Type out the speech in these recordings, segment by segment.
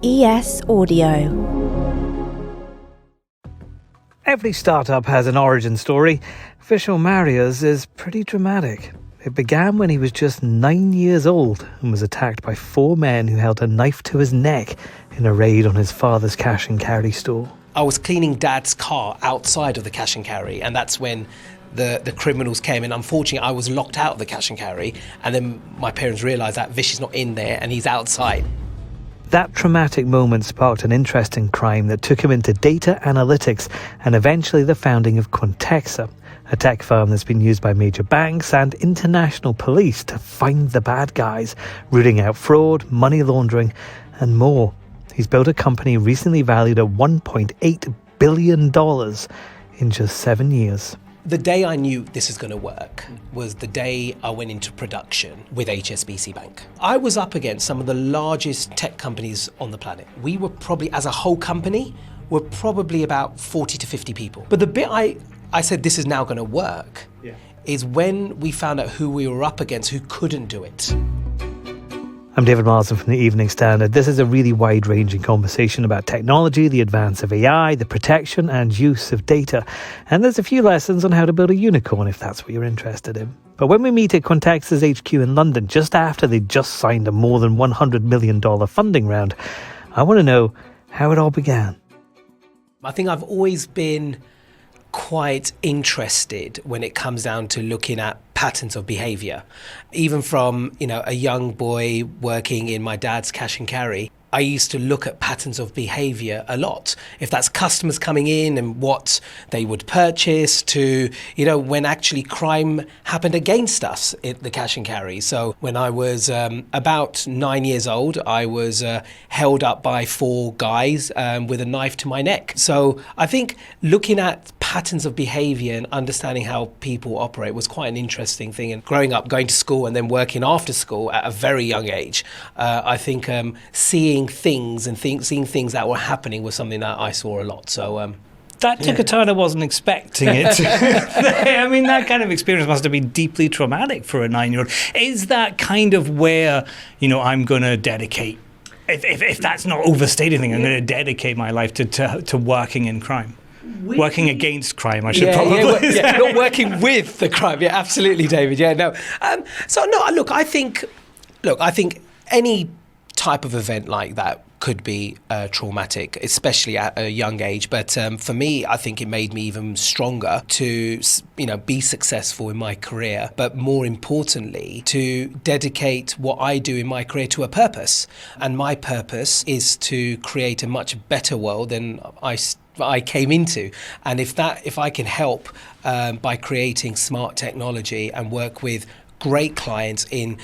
ES Audio. Every startup has an origin story. Vishal Marria's is pretty dramatic. It began when he was just 9 years old and was attacked by 4 men who held a knife to his neck in a raid on his father's cash and carry store. I was cleaning Dad's car outside of the cash and carry, and that's when the criminals came in. Unfortunately, I was locked out of the cash and carry, and then my parents realised that Vish is not in there and he's outside. That traumatic moment sparked an interest in crime that took him into data analytics and eventually the founding of Quantexa, a tech firm that's been used by major banks and international police to find the bad guys, rooting out fraud, money laundering, and more. He's built a company recently valued at $1.8 billion in just 7 years. The day I knew this is going to work was the day I went into production with HSBC Bank. I was up against some of the largest tech companies on the planet. We were probably, as a whole company, were probably about 40 to 50 people. But the bit I said this is now going to work is when we found out who we were up against who couldn't do it. I'm David Marsden from the Evening Standard. This is a really wide-ranging conversation about technology, the advance of AI, the protection and use of data. And there's a few lessons on how to build a unicorn if that's what you're interested in. But when we meet at Quantexa's HQ in London, just after they'd just signed a more than $100 million funding round, I want to know how it all began. I think I've always been quite interested when it comes down to looking at patterns of behaviour. Even from, a young boy working in my dad's cash and carry, I used to look at patterns of behaviour a lot. If that's customers coming in and what they would purchase to, when actually crime happened against us at the cash and carry. So when I was about 9 years old, I was held up by 4 guys with a knife to my neck. So I think looking at patterns of behaviour and understanding how people operate was quite an interesting thing. And growing up, going to school and then working after school at a very young age, I think seeing things and seeing things that were happening was something that I saw a lot. So that took a turn I wasn't expecting it. I mean, that kind of experience must have been deeply traumatic for a 9-year-old. Is that kind of where, I'm going to dedicate, if that's not overstating anything, I'm going to dedicate my life to working in crime? Working against crime, I should probably say. Not working with the crime. Yeah, absolutely, David. Yeah, no. I think any type of event like that could be traumatic, especially at a young age. But for me, I think it made me even stronger to, be successful in my career. But more importantly, to dedicate what I do in my career to a purpose. And my purpose is to create a much better world than I came into. And if I can help by creating smart technology and work with great clients in,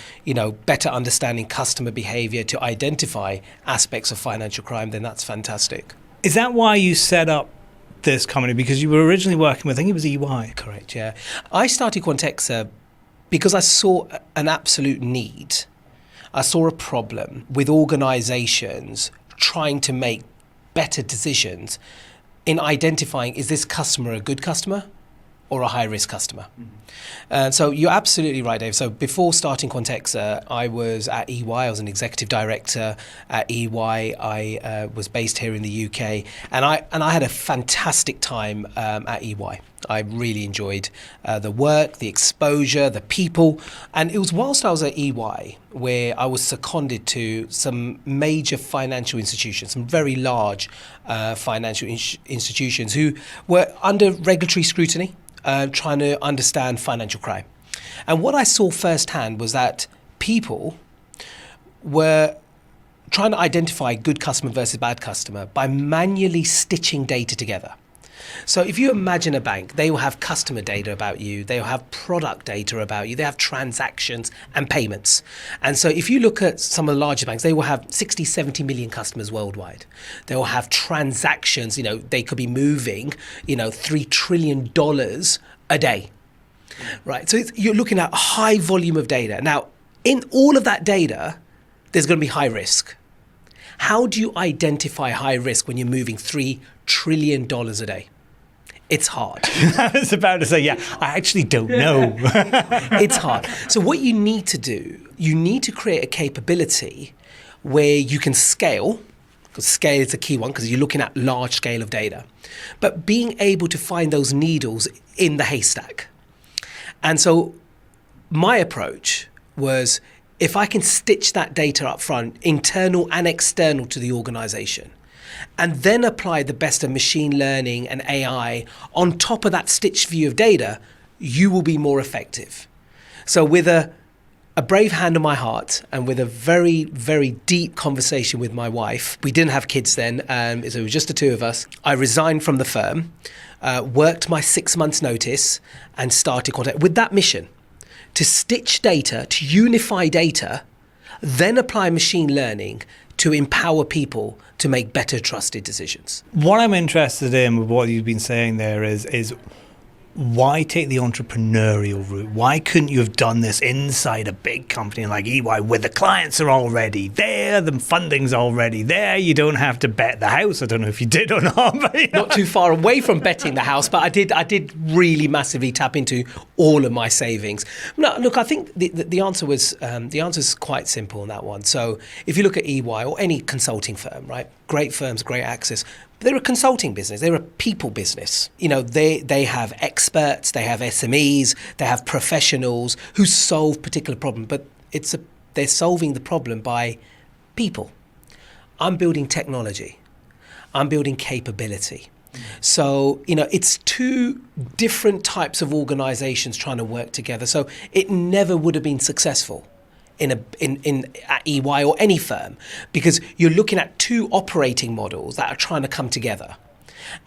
better understanding customer behavior to identify aspects of financial crime, then that's fantastic. Is that why you set up this company? Because you were originally working with, I think it was EY. Correct, yeah. I started Quantexa because I saw an absolute need. I saw a problem with organizations trying to make better decisions in identifying, is this customer a good customer or a high-risk customer? So you're absolutely right, Dave. So before starting Quantexa, I was at EY. I was an executive director at EY. I was based here in the UK, and I had a fantastic time at EY. I really enjoyed the work, the exposure, the people. And it was whilst I was at EY where I was seconded to some major financial institutions, some very large financial institutions who were under regulatory scrutiny, trying to understand financial crime. And what I saw firsthand was that people were trying to identify good customer versus bad customer by manually stitching data together. So if you imagine a bank, they will have customer data about you, they will have product data about you, they have transactions and payments. And so if you look at some of the larger banks, they will have 60, 70 million customers worldwide. They will have transactions, they could be moving, $3 trillion a day, right? So you're looking at a high volume of data. Now, in all of that data, there's going to be high risk. How do you identify high risk when you're moving $3 trillion a day? It's hard. I was about to say, I actually don't know. It's hard. So what you need to do, you need to create a capability where you can scale because scale is a key one, because you're looking at large scale of data. But being able to find those needles in the haystack. And so my approach was, if I can stitch that data up front, internal and external to the organization, and then apply the best of machine learning and AI on top of that stitched view of data, you will be more effective. So with a brave hand on my heart and with a very, very deep conversation with my wife, we didn't have kids then, so it was just the two of us. I resigned from the firm, worked my 6 months notice and started Quantexa with that mission, to stitch data, to unify data, then apply machine learning to empower people to make better trusted decisions. What I'm interested in with what you've been saying there is why take the entrepreneurial route? Why couldn't you have done this inside a big company like EY, where the clients are already there, the funding's already there, you don't have to bet the house? I don't know if you did or not. But, Not too far away from betting the house, but I did really massively tap into all of my savings. No, look, I think the answer is quite simple on that one. So if you look at EY or any consulting firm, right? Great firms, great access. They're a consulting business. They're a people business. You know, they have experts, they have SMEs, they have professionals who solve particular problems, but they're solving the problem by people. I'm building technology. I'm building capability. So, you know, it's two different types of organizations trying to work together. So it never would have been successful at EY or any firm, because you're looking at two operating models that are trying to come together.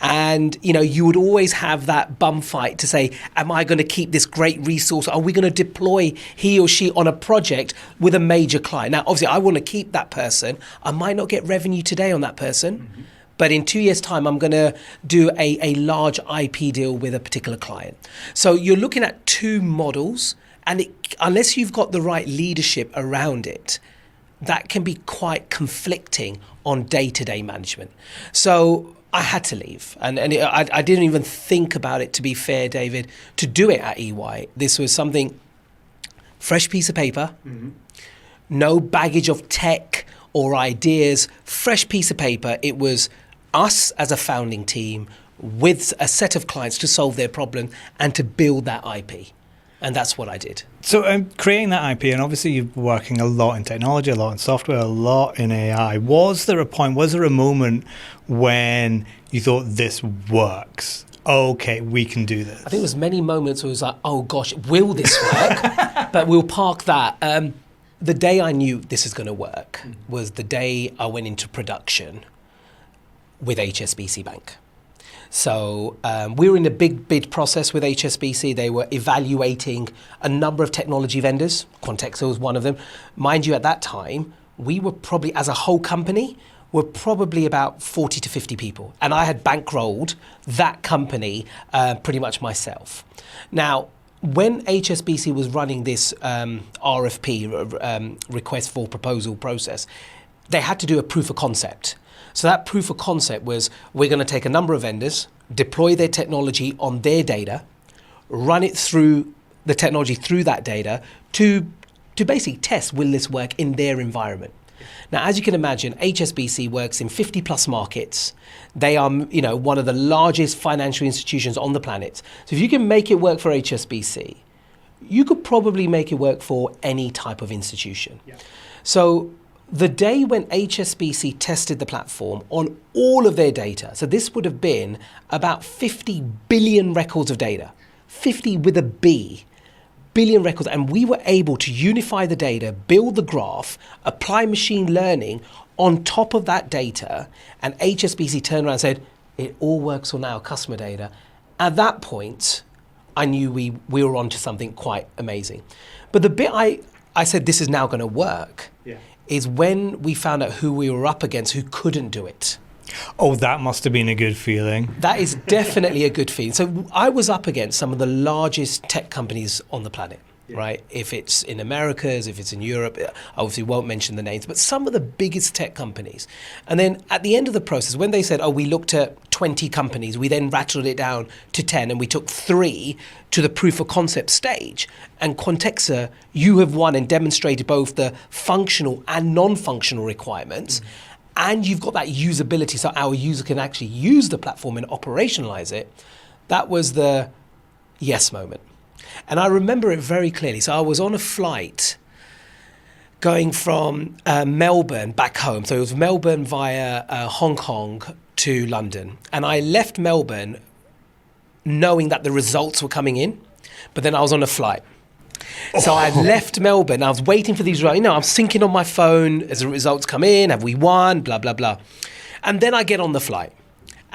And, you know, you would always have that bum fight to say, am I going to keep this great resource? Are we going to deploy he or she on a project with a major client? Now, obviously, I want to keep that person. I might not get revenue today on that person. Mm-hmm. But in 2 years' time, I'm going to do a large IP deal with a particular client. So you're looking at two models. And unless you've got the right leadership around it, that can be quite conflicting on day-to-day management. So I had to leave. And I didn't even think about it, to be fair, David, to do it at EY. This was something, fresh piece of paper, no baggage of tech or ideas, fresh piece of paper. It was us as a founding team with a set of clients to solve their problem and to build that IP. And that's what I did. So creating that IP, and obviously you're working a lot in technology, a lot in software, a lot in AI. Was there a moment when you thought this works? Okay, we can do this. I think there was many moments where it was like, oh gosh, will this work? But we'll park that. The day I knew this is going to work was the day I went into production with HSBC Bank. So we were in a big bid process with HSBC. They were evaluating a number of technology vendors. Quantexa was one of them. Mind you, at that time, we were probably, as a whole company, were probably about 40 to 50 people. And I had bankrolled that company pretty much myself. Now, when HSBC was running this RFP, request for proposal process, they had to do a proof of concept. So that proof of concept was, we're going to take a number of vendors, deploy their technology on their data, run it through the technology through that data to basically test, will this work in their environment? Now, as you can imagine, HSBC works in 50 plus markets. They are, you know, one of the largest financial institutions on the planet. So if you can make it work for HSBC, you could probably make it work for any type of institution. Yeah. So the day when HSBC tested the platform on all of their data, so this would have been about 50 billion records of data, 50 with a B, billion records, and we were able to unify the data, build the graph, apply machine learning on top of that data, and HSBC turned around and said, it all works on our customer data. At that point, I knew we were onto something quite amazing. But the bit I said, this is now going to work, is when we found out who we were up against who couldn't do it. Oh, that must have been a good feeling. That is definitely a good feeling. So I was up against some of the largest tech companies on the planet, right? If it's in Americas, if it's in Europe, I obviously won't mention the names, but some of the biggest tech companies. And then at the end of the process, when they said, oh, we looked at 20 companies, we then rattled it down to 10, and we took 3 to the proof of concept stage. And Quantexa, you have won and demonstrated both the functional and non-functional requirements. and you've got that usability so our user can actually use the platform and operationalize it, that was the yes moment. And I remember it very clearly. So I was on a flight going from Melbourne back home. So it was Melbourne via Hong Kong to London. And I left Melbourne knowing that the results were coming in, but then I was on a flight. So I left Melbourne. I was waiting for these results. I'm syncing on my phone as the results come in. Have we won? Blah, blah, blah. And then I get on the flight.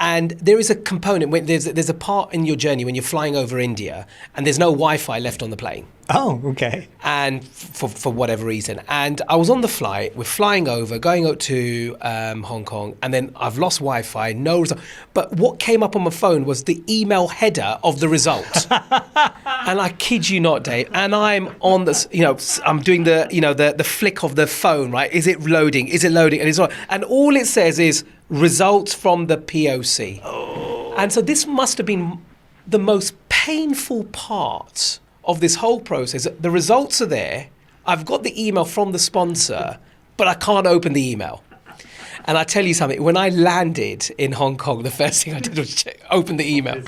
And there is a component, when there's a part in your journey when you're flying over India and there's no Wi-Fi left on the plane. Oh, okay. And for whatever reason. And I was on the flight, we're flying over, going out to Hong Kong, and then I've lost Wi-Fi, no result. But what came up on my phone was the email header of the result. And I kid you not, Dave, and I'm on this, I'm doing the flick of the phone, right? Is it loading? Is it loading? And all it says is results from the POC. Oh. And so this must have been the most painful part of this whole process. The results are there. I've got the email from the sponsor, but I can't open the email. And I tell you something, when I landed in Hong Kong, the first thing I did was open the email.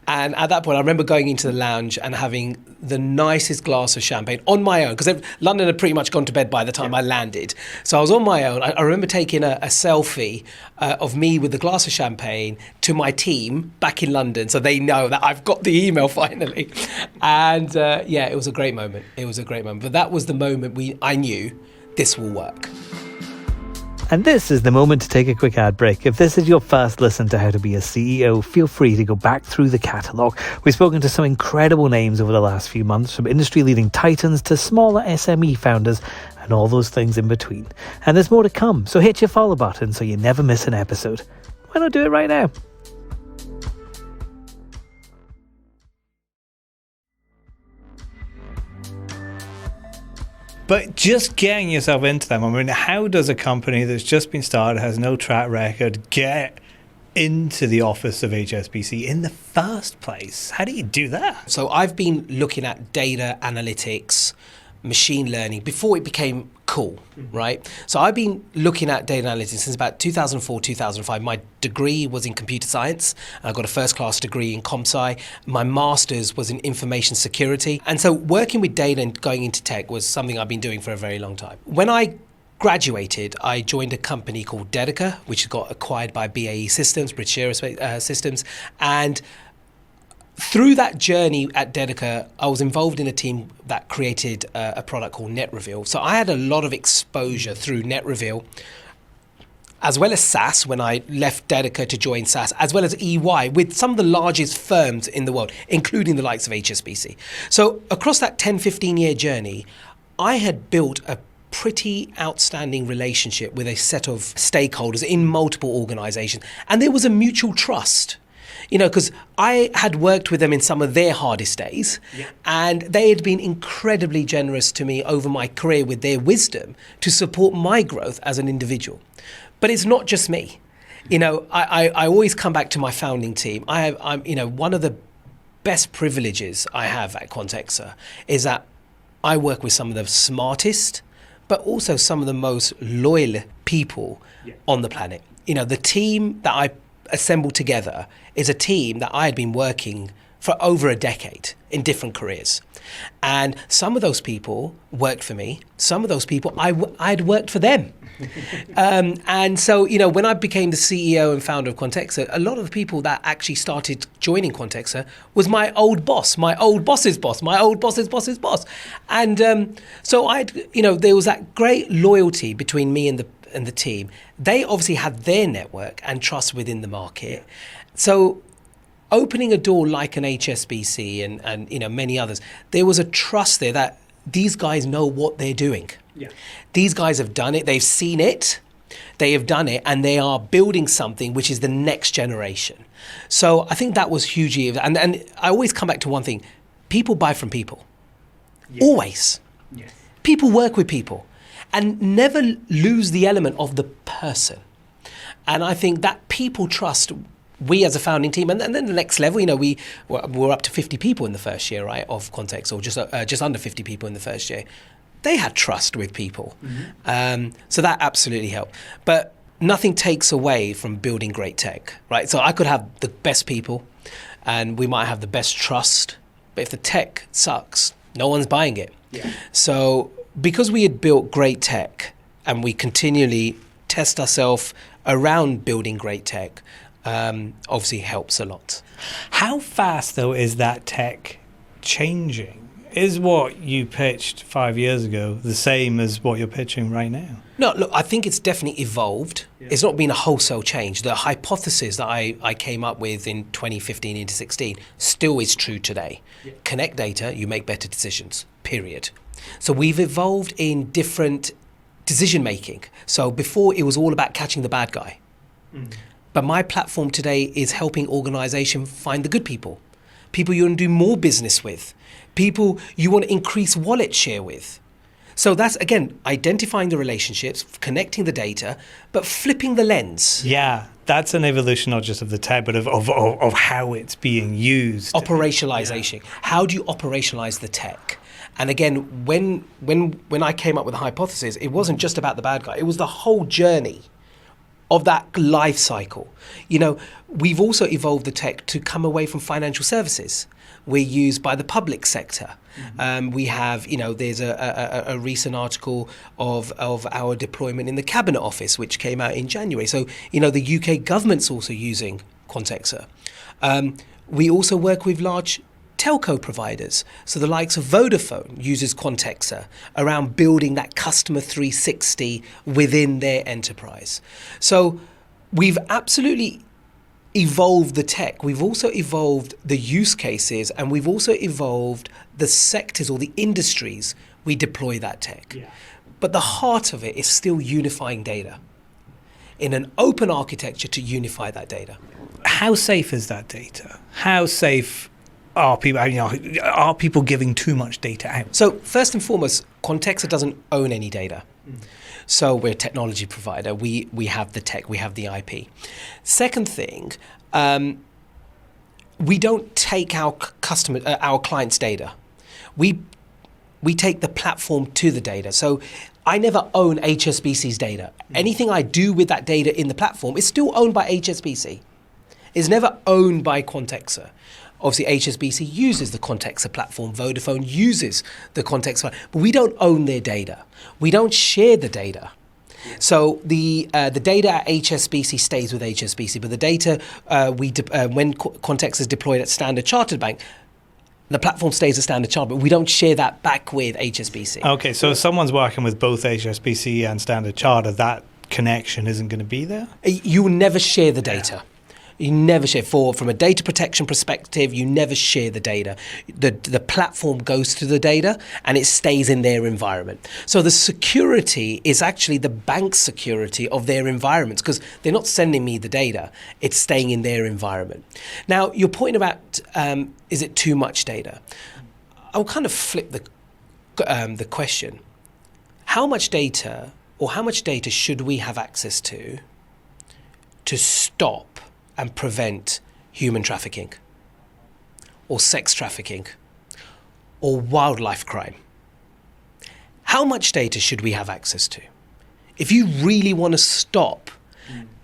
And at that point, I remember going into the lounge and having the nicest glass of champagne on my own, because London had pretty much gone to bed by the time I landed. So I was on my own. I remember taking a selfie of me with the glass of champagne to my team back in London, so they know that I've got the email finally. And it was a great moment. It was a great moment. But that was the moment I knew this will work. And this is the moment to take a quick ad break. If this is your first listen to How to Be a CEO, feel free to go back through the catalogue. We've spoken to some incredible names over the last few months, from industry-leading titans to smaller SME founders and all those things in between. And there's more to come, so hit your follow button so you never miss an episode. Why not do it right now? But just getting yourself into them, I mean, how does a company that's just been started, has no track record, get into the office of HSBC in the first place? How do you do that? So I've been looking at data analytics, machine learning before it became cool, right? So I've been looking at data analytics since about 2004, 2005. My degree was in computer science. I got a first class degree in ComSci. My master's was in information security. And so working with data and going into tech was something I've been doing for a very long time. When I graduated, I joined a company called Dedica, which got acquired by BAE Systems, British Aerospace Systems. And through that journey at Dedica, I was involved in a team that created a product called NetReveal. So I had a lot of exposure through NetReveal, as well as SAS when I left Dedica to join SAS, as well as EY, with some of the largest firms in the world, including the likes of HSBC. So across that 10, 15-year journey, I had built a pretty outstanding relationship with a set of stakeholders in multiple organizations. And there was a mutual trust. Because I had worked with them in some of their hardest days, and they had been incredibly generous to me over my career with their wisdom to support my growth as an individual. But it's not just me. I always come back to my founding team. I'm one of the best privileges I have at Quantexa is that I work with some of the smartest, but also some of the most loyal people on the planet. The team that I assembled together is a team that I had been working for over a decade in different careers. And some of those people worked for me. Some of those people, I'd worked for them. And so, when I became the CEO and founder of Quantexa, a lot of the people that actually started joining Quantexa was my old boss, my old boss's boss, my old boss's boss's boss. And so there was that great loyalty between me and the team. They obviously had their network and trust within the market. So opening a door like an HSBC and many others, there was a trust there that these guys know what they're doing. Yeah. These guys have done it, they've seen it, they have done it, and they are building something which is the next generation. So I think that was hugely, and I always come back to one thing, people buy from people. Yes. Always. Yes. People work with people. And never lose the element of the person. And I think that people trust, we as a founding team, and then the next level, we're up to 50 people in the first year, right, of Quantexa, or just under 50 people in the first year. They had trust with people. Mm-hmm. So that absolutely helped. But nothing takes away from building great tech, right? So I could have the best people and we might have the best trust, but if the tech sucks, no one's buying it. Yeah. So because we had built great tech and we continually test ourselves around building great tech, obviously helps a lot. How fast, though, is that tech changing? Is what you pitched 5 years ago the same as what you're pitching right now? No, look, I think it's definitely evolved. Yeah. It's not been a wholesale change. The hypothesis that I came up with in 2015 into 16 still is true today. Yeah. Connect data, you make better decisions, period. So we've evolved in different decision making. So before it was all about catching the bad guy. But my platform today is helping organizations find the good people you want to do more business with, people you want to increase wallet share with. So that's, again, identifying the relationships, connecting the data, but flipping the lens. Yeah, that's an evolution not just of the tech, but of how it's being used. Operationalization. Yeah. How do you operationalize the tech? And again, when I came up with the hypothesis, it wasn't just about the bad guy. It was the whole journey of that life cycle. You know, we've also evolved the tech to come away from financial services. We're used by the public sector. We have, there's a recent article of our deployment in the Cabinet Office, which came out in January. So, the UK government's also using Quantexa. We also work with large telco providers. So the likes of Vodafone uses Quantexa around building that customer 360 within their enterprise. So we've absolutely evolved the tech. We've also evolved the use cases, and we've also evolved the sectors or the industries we deploy that tech. Yeah. But the heart of it is still unifying data in an open architecture to unify that data. How safe is that data? How safe are people giving too much data out? So first and foremost, Quantexa doesn't own any data. So we're a technology provider. We have the tech, we have the IP. Second thing, we don't take our clients' data. We take the platform to the data. So I never own HSBC's data. Anything I do with that data in the platform is still owned by HSBC. It's never owned by Quantexa. Obviously, HSBC uses the Quantexa platform. Vodafone uses the Quantexa platform. But we don't own their data. We don't share the data. So the data at HSBC stays with HSBC, but the data when Quantexa is deployed at Standard Chartered Bank, the platform stays at Standard Chartered, but we don't share that back with HSBC. Okay, so if someone's working with both HSBC and Standard Chartered, that connection isn't going to be there? You will never share the data. Yeah. You never share. From a data protection perspective, you never share the data. The platform goes to the data and it stays in their environment. So the security is actually the bank's security of their environments, because they're not sending me the data. It's staying in their environment. Now, your point about is it too much data? I'll kind of flip the question. How much data should we have access to stop and prevent human trafficking or sex trafficking or wildlife crime? How much data should we have access to? If you really want to stop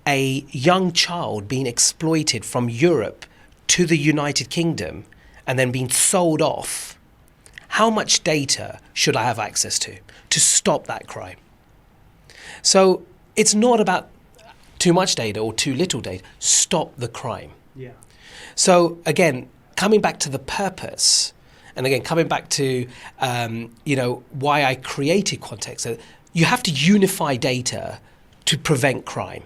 a young child being exploited from Europe to the United Kingdom and then being sold off, how much data should I have access to stop that crime? So it's not about too much data or too little data. Stop the crime. Yeah. So again, coming back to the purpose, and again coming back to why I created Quantexa, you have to unify data to prevent crime.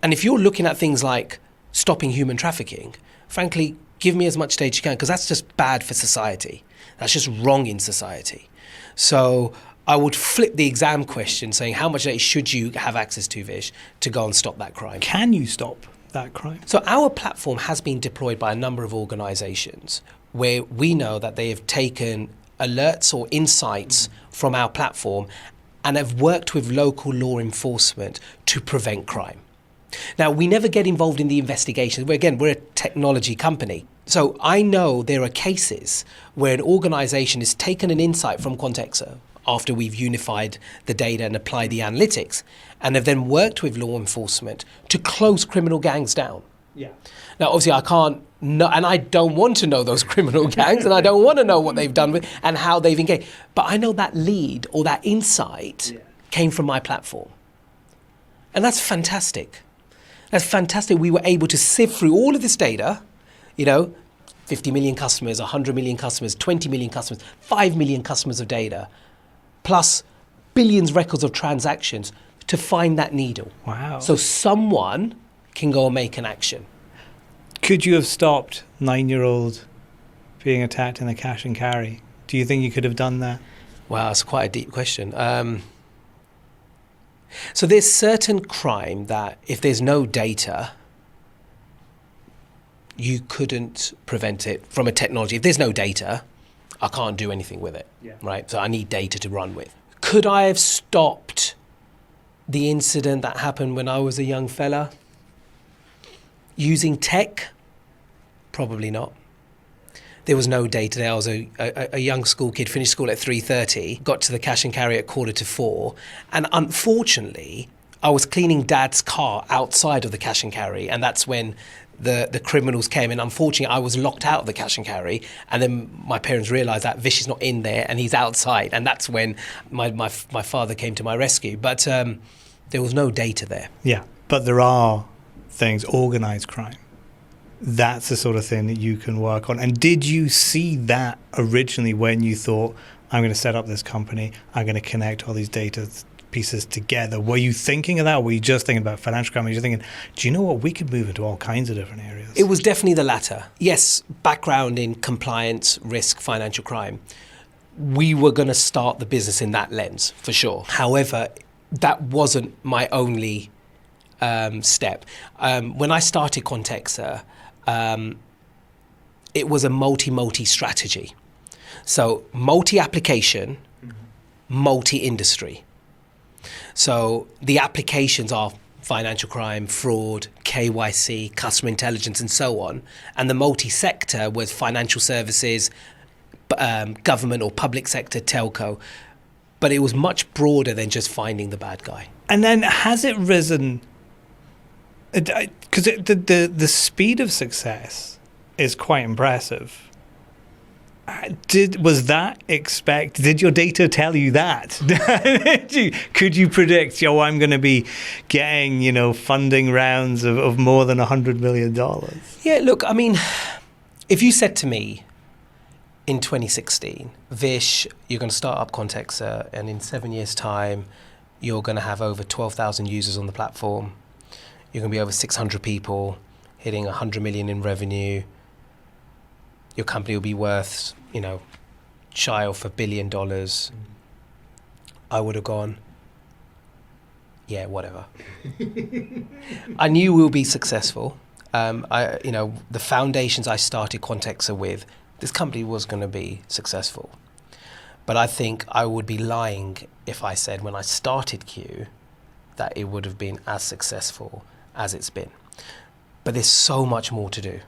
And if you're looking at things like stopping human trafficking, frankly, give me as much data you can, because that's just bad for society. That's just wrong in society. So I would flip the exam question saying, how much data should you have access to, Vish, to go and stop that crime? Can you stop that crime? So our platform has been deployed by a number of organizations where we know that they have taken alerts or insights from our platform and have worked with local law enforcement to prevent crime. Now, we never get involved in the investigation. We're a technology company. So I know there are cases where an organization has taken an insight from Quantexa. after we've unified the data and applied the analytics, and have then worked with law enforcement to close criminal gangs down. Yeah. Now, obviously, I can't know, and I don't want to know those criminal gangs, and I don't want to know what they've done with and how they've engaged. But I know that lead or that insight came from my platform. And that's fantastic. That's fantastic. We were able to sift through all of this data, 50 million customers, 100 million customers, 20 million customers, 5 million customers of data, plus billions records of transactions to find that needle. Wow. So someone can go and make an action. Could you have stopped 9-year-old being attacked in a cash and carry? Do you think you could have done that? Wow, that's quite a deep question. So there's certain crime that if there's no data, you couldn't prevent it from a technology. If there's no data, I can't do anything with it, right? So I need data to run with. Could I have stopped the incident that happened when I was a young fella? Using tech? Probably not. There was no data there. I was a young school kid, finished school at 3:30, got to the cash and carry at 3:45, and unfortunately, I was cleaning Dad's car outside of the cash and carry, and that's when the criminals came, and unfortunately, I was locked out of the cash and carry, and then my parents realised that Vish is not in there, and he's outside, and that's when my father came to my rescue. But there was no data there. Yeah, but there are things, organised crime. That's the sort of thing that you can work on. And did you see that originally when you thought, I'm going to set up this company, I'm going to connect all these data pieces together? Were you thinking of that, or were you just thinking about financial crime? Were you thinking, do you know what, we could move into all kinds of different areas? It was definitely the latter. Yes, background in compliance, risk, financial crime. We were going to start the business in that lens, for sure. However, that wasn't my only step. When I started Quantexa, it was a multi strategy. So multi-application, multi-industry. So the applications are financial crime, fraud, KYC, customer intelligence, and so on. And the multi-sector was financial services, government or public sector, telco. But it was much broader than just finding the bad guy. And then has it risen? Because the speed of success is quite impressive. Did your data tell you that? Could you predict, I'm going to be getting, funding rounds of more than $100 million? Yeah, look, I mean, if you said to me in 2016, Vish, you're going to start up Quantexa, and in 7 years' time, you're going to have over 12,000 users on the platform. You're going to be over 600 people, hitting 100 million in revenue. Your company will be worth, shy of $1 billion. I would have gone, yeah, whatever. I knew we'll be successful. The foundations I started Quantexa with, this company was going to be successful. But I think I would be lying if I said when I started Q that it would have been as successful as it's been. But there's so much more to do.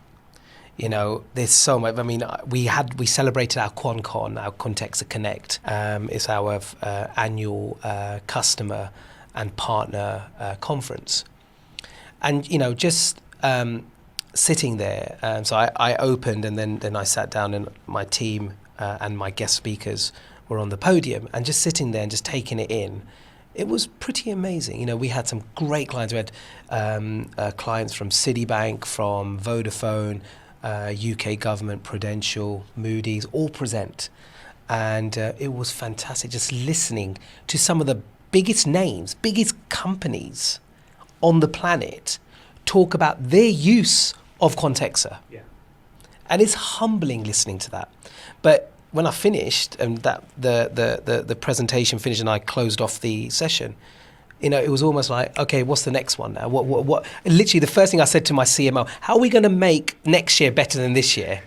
There's so much. I mean, we celebrated our QuanCon, our Quantexa Connect. It's our annual customer and partner conference. And, just sitting there. So I opened, and then I sat down, and my team and my guest speakers were on the podium, and just sitting there and just taking it in. It was pretty amazing. We had some great clients. We had clients from Citibank, from Vodafone, UK government, Prudential, Moody's, all present. And it was fantastic just listening to some of the biggest names, biggest companies on the planet talk about their use of Quantexa. Yeah. And it's humbling listening to that. But when I finished and that the presentation finished and I closed off the session, it was almost like, okay, what's the next one now? What? Literally, the first thing I said to my CMO, how are we going to make next year better than this year?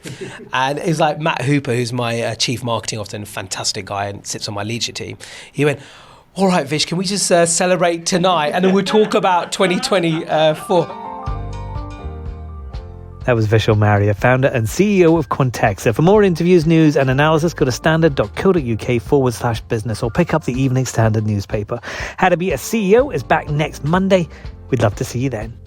And it was like Matt Hooper, who's my chief marketing officer, and a fantastic guy and sits on my leadership team. He went, all right, Vish, can we just celebrate tonight? And then we'll talk about 2024. That was Vishal Marria, founder and CEO of Quantexa. For more interviews, news and analysis, go to standard.co.uk/business or pick up the Evening Standard newspaper. How to Be a CEO is back next Monday. We'd love to see you then.